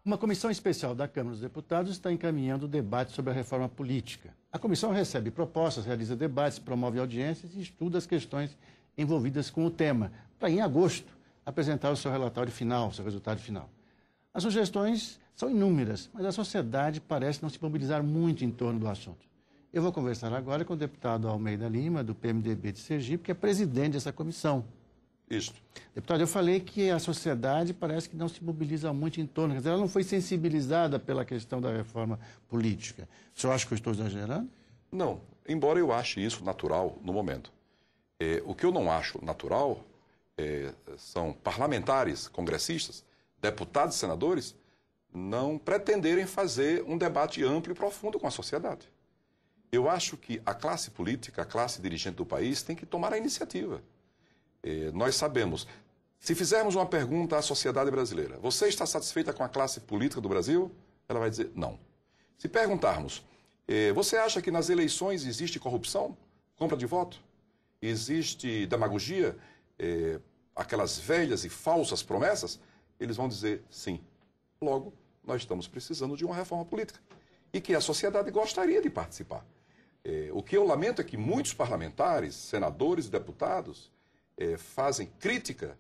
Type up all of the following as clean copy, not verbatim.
Uma comissão especial da Câmara dos Deputados está encaminhando o debate sobre a reforma política. A comissão recebe propostas, realiza debates, promove audiências e estuda as questões envolvidas com o tema, para, em agosto, apresentar o seu relatório final, o seu resultado final. As sugestões são inúmeras, mas a sociedade parece não se mobilizar muito em torno do assunto. Eu vou conversar agora com o deputado Almeida Lima, do PMDB de Sergipe, que é presidente dessa comissão. Isso. Deputado, eu falei que a sociedade parece que não se mobiliza muito em torno, quer dizer, ela não foi sensibilizada pela questão da reforma política. O senhor acha que eu estou exagerando? Não, embora eu ache isso natural no momento. O que eu não acho natural são parlamentares, congressistas, deputados e senadores não pretenderem fazer um debate amplo e profundo com a sociedade. Eu acho que a classe política, a classe dirigente do país tem que tomar a iniciativa. Nós sabemos, se fizermos uma pergunta à sociedade brasileira, você está satisfeita com a classe política do Brasil? Ela vai dizer não. Se perguntarmos, você acha que nas eleições existe corrupção, compra de voto? Existe demagogia, aquelas velhas e falsas promessas? Eles vão dizer sim. Logo, nós estamos precisando de uma reforma política e que a sociedade gostaria de participar. O que eu lamento é que muitos parlamentares, senadores e deputados fazem crítica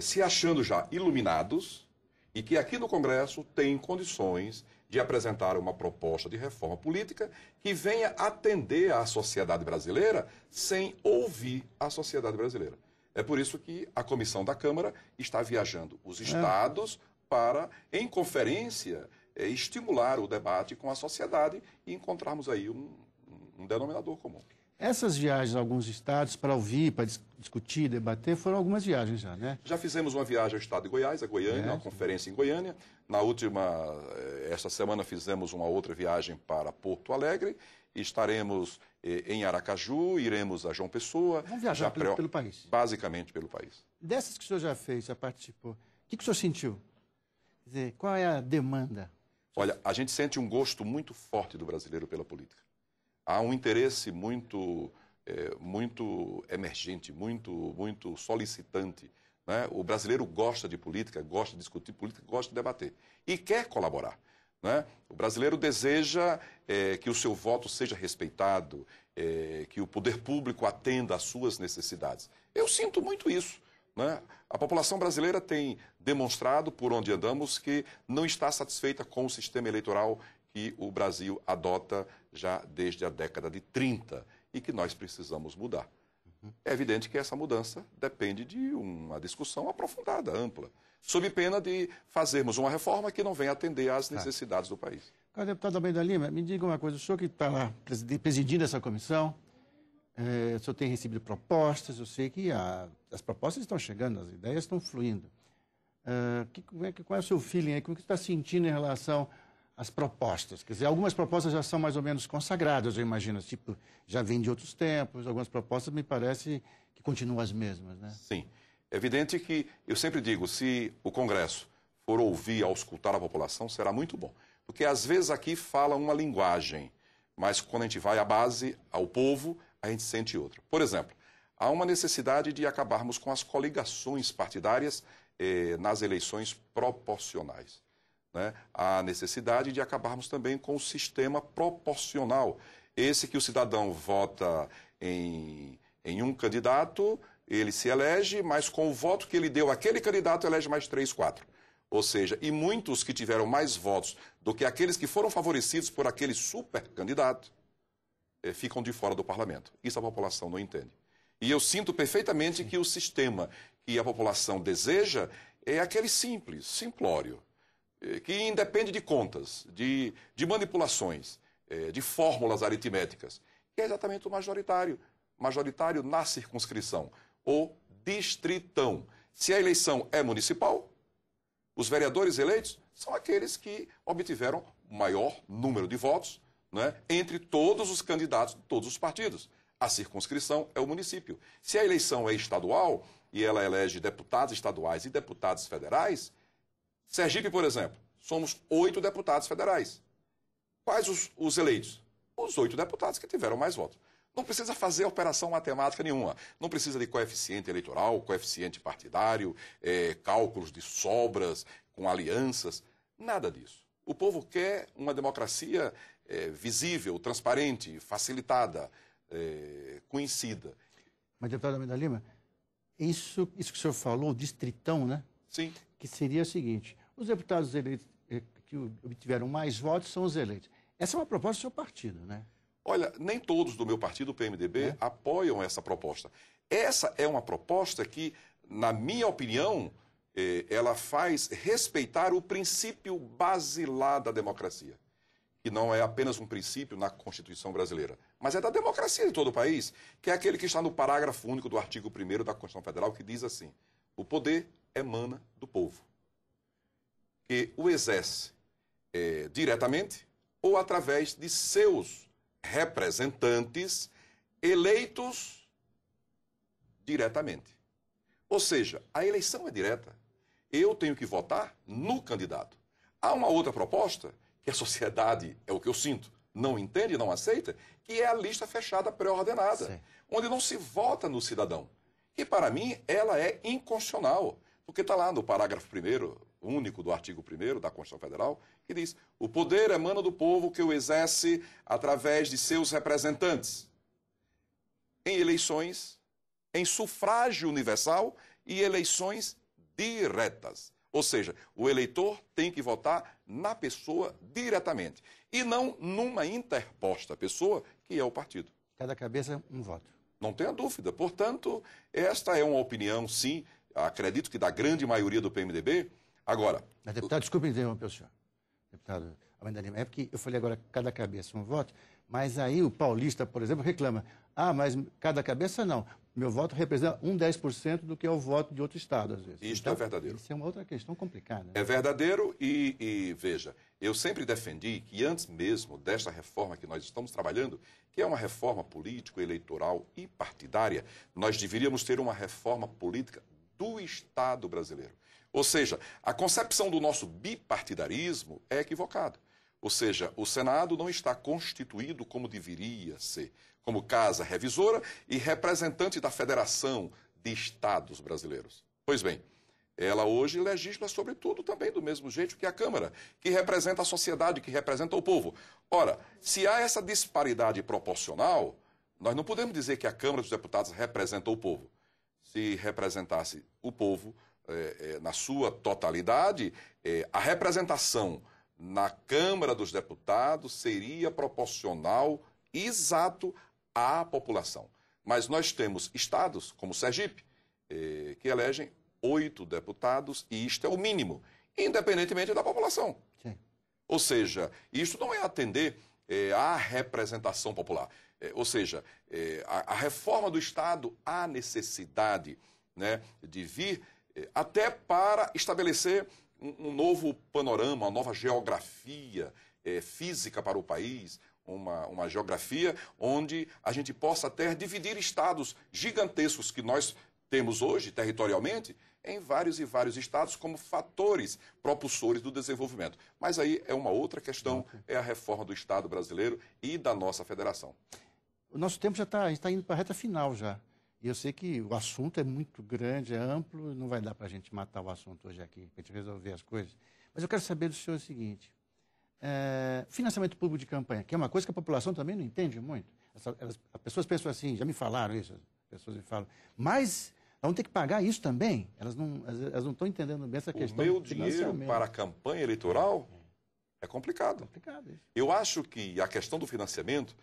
se achando já iluminados e que aqui no Congresso têm condições de apresentar uma proposta de reforma política que venha atender à sociedade brasileira sem ouvir a sociedade brasileira. É por isso que a comissão da Câmara está viajando os estados para, em conferência, estimular o debate com a sociedade e encontrarmos aí um denominador comum. Essas viagens a alguns estados para ouvir, para discutir, debater, foram algumas viagens já, né? Já fizemos uma viagem ao estado de Goiás, a Goiânia, uma conferência em Goiânia. Esta semana fizemos uma outra viagem para Porto Alegre. Estaremos em Aracaju, iremos a João Pessoa. Vamos viajar pelo país? Basicamente pelo país. Dessas que o senhor já fez, já participou, o que o senhor sentiu? Quer dizer, qual é a demanda? Olha, a gente sente um gosto muito forte do brasileiro pela política. Há um interesse muito emergente, muito solicitante, né? O brasileiro gosta de política, gosta de discutir política, gosta de debater e quer colaborar, né? O brasileiro deseja que o seu voto seja respeitado, que o poder público atenda às suas necessidades. Eu sinto muito isso, né? A população brasileira tem demonstrado, por onde andamos, que não está satisfeita com o sistema eleitoral que o Brasil adota já desde a década de 30 e que nós precisamos mudar. É evidente que essa mudança depende de uma discussão aprofundada, ampla, sob pena de fazermos uma reforma que não venha atender às necessidades do país. Deputado Almeida Lima, me diga uma coisa, o senhor que está lá presidindo essa comissão, o senhor tem recebido propostas, eu sei que as propostas estão chegando, as ideias estão fluindo. Qual é o seu feeling aí, como que você está sentindo em relação às propostas? Quer dizer, algumas propostas já são mais ou menos consagradas, eu imagino, tipo, já vêm de outros tempos, algumas propostas me parece que continuam as mesmas, né? Sim. É evidente que, eu sempre digo, se o Congresso for ouvir, auscultar a população, será muito bom. Porque às vezes aqui fala uma linguagem, mas quando a gente vai à base, ao povo, a gente sente outra. Por exemplo, há uma necessidade de acabarmos com as coligações partidárias nas eleições proporcionais, né? Há necessidade de acabarmos também com o sistema proporcional. Esse que o cidadão vota em um candidato, ele se elege, mas com o voto que ele deu àquele candidato, elege mais 3, 4. Ou seja, e muitos que tiveram mais votos do que aqueles que foram favorecidos por aquele super candidato, ficam de fora do parlamento. Isso a população não entende. E eu sinto perfeitamente que o sistema que a população deseja é aquele simples, simplório, que independe de contas, de manipulações, de fórmulas aritméticas, que é exatamente o majoritário. Majoritário na circunscrição, ou distritão. Se a eleição é municipal, os vereadores eleitos são aqueles que obtiveram o maior número de votos, né, entre todos os candidatos de todos os partidos. A circunscrição é o município. Se a eleição é estadual e ela elege deputados estaduais e deputados federais, Sergipe, por exemplo, somos 8 deputados federais. Quais os eleitos? Os 8 deputados que tiveram mais votos. Não precisa fazer operação matemática nenhuma. Não precisa de coeficiente eleitoral, coeficiente partidário, cálculos de sobras com alianças. Nada disso. O povo quer uma democracia visível, transparente, facilitada, conhecida. Mas, deputado Almeida Lima, isso que o senhor falou, o distritão, né? Sim. Que seria o seguinte, os deputados eleitos que obtiveram mais votos são os eleitos. Essa é uma proposta do seu partido, né? Olha, nem todos do meu partido, o PMDB, apoiam essa proposta. Essa é uma proposta que, na minha opinião, ela faz respeitar o princípio basilar da democracia, que não é apenas um princípio na Constituição brasileira, mas é da democracia de todo o país, que é aquele que está no parágrafo único do artigo 1º da Constituição Federal, que diz assim: o poder emana do povo, que o exerce diretamente ou através de seus representantes eleitos diretamente. Ou seja, a eleição é direta. Eu tenho que votar no candidato. Há uma outra proposta, que a sociedade, é o que eu sinto, não entende, não aceita, que é a lista fechada pré-ordenada, onde não se vota no cidadão. E, para mim, ela é inconstitucional, porque está lá no parágrafo 1º, único do artigo 1º da Constituição Federal, que diz: o poder emana do povo que o exerce através de seus representantes em eleições, em sufrágio universal e eleições diretas. Ou seja, o eleitor tem que votar na pessoa diretamente e não numa interposta pessoa, que é o partido. Cada cabeça, um voto. Não tenha dúvida. Portanto, esta é uma opinião, sim, acredito que da grande maioria do PMDB. Agora... Mas, deputado, desculpe interromper o senhor. Deputado Almeida Lima, é porque eu falei agora cada cabeça um voto, mas aí o paulista, por exemplo, reclama: ah, mas cada cabeça não. Meu voto representa 10% do que é o voto de outro estado, às vezes. Isto então, é verdadeiro. Isso é uma outra questão complicada. Né? É verdadeiro e, veja, eu sempre defendi que antes mesmo desta reforma que nós estamos trabalhando, que é uma reforma político-eleitoral e partidária, nós deveríamos ter uma reforma política do Estado brasileiro. Ou seja, a concepção do nosso bipartidarismo é equivocada. Ou seja, o Senado não está constituído como deveria ser, como casa revisora e representante da Federação de Estados brasileiros. Pois bem, ela hoje legisla sobre tudo também do mesmo jeito que a Câmara, que representa a sociedade, que representa o povo. Ora, se há essa disparidade proporcional, nós não podemos dizer que a Câmara dos Deputados representa o povo. Se representasse o povo na sua totalidade, a representação na Câmara dos Deputados seria proporcional exato à população. Mas nós temos estados, como Sergipe, que elegem 8 deputados, e isto é o mínimo, independentemente da população. Sim. Ou seja, isto não é atender à representação popular. Ou seja, a reforma do Estado há necessidade, né, de vir até para estabelecer um novo panorama, uma nova geografia física para o país, uma geografia onde a gente possa até dividir estados gigantescos que nós temos hoje, territorialmente, em vários e vários estados como fatores propulsores do desenvolvimento. Mas aí é uma outra questão, é a reforma do Estado brasileiro e da nossa federação. O nosso tempo já está indo para a reta final já. E eu sei que o assunto é muito grande, é amplo, não vai dar para a gente matar o assunto hoje aqui, para a gente resolver as coisas. Mas eu quero saber do senhor o seguinte: financiamento público de campanha, que é uma coisa que a população também não entende muito. As pessoas pensam assim, já me falaram isso, as pessoas me falam, mas vão ter que pagar isso também? Elas não estão entendendo bem essa questão. O meu dinheiro para a campanha eleitoral é complicado. É complicado isso. Eu acho que a questão do financiamento,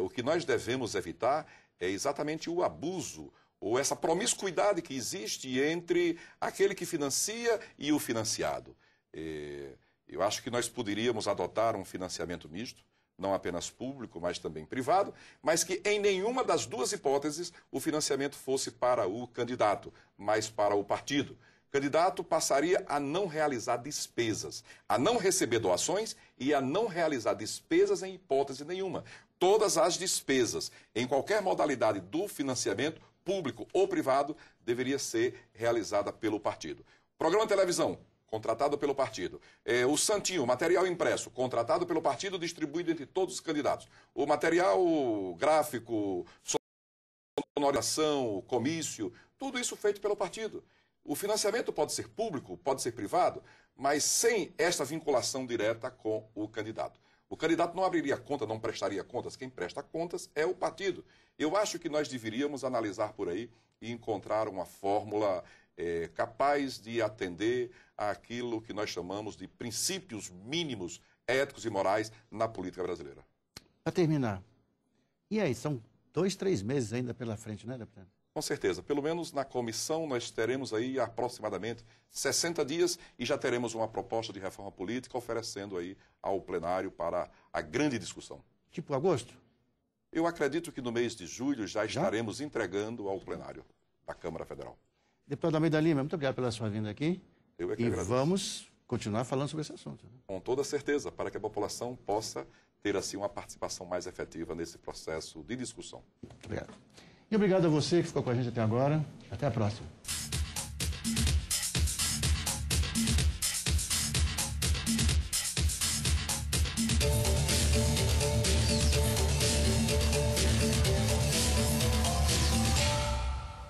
o que nós devemos evitar é exatamente o abuso ou essa promiscuidade que existe entre aquele que financia e o financiado. Eu acho que nós poderíamos adotar um financiamento misto, não apenas público, mas também privado, mas que em nenhuma das duas hipóteses o financiamento fosse para o candidato, mas para o partido. O candidato passaria a não realizar despesas, a não receber doações e a não realizar despesas em hipótese nenhuma. Todas as despesas, em qualquer modalidade do financiamento, público ou privado, deveria ser realizada pelo partido. Programa de televisão, contratado pelo partido. O santinho, material impresso, contratado pelo partido, distribuído entre todos os candidatos. O material gráfico, sonorização, comício, tudo isso feito pelo partido. O financiamento pode ser público, pode ser privado, mas sem esta vinculação direta com o candidato. O candidato não abriria conta, não prestaria contas. Quem presta contas é o partido. Eu acho que nós deveríamos analisar por aí e encontrar uma fórmula capaz de atender àquilo que nós chamamos de princípios mínimos éticos e morais na política brasileira. Para terminar, e aí, são 2, 3 meses ainda pela frente, né, deputado? Com certeza. Pelo menos na comissão nós teremos aí aproximadamente 60 dias e já teremos uma proposta de reforma política oferecendo aí ao plenário para a grande discussão. Tipo agosto? Eu acredito que no mês de julho já estaremos entregando ao plenário da Câmara Federal. Deputado Almeida Lima, muito obrigado pela sua vinda aqui. Eu é que agradeço. Vamos continuar falando sobre esse assunto. Né? Com toda certeza, para que a população possa ter assim uma participação mais efetiva nesse processo de discussão. Obrigado. E obrigado a você que ficou com a gente até agora. Até a próxima.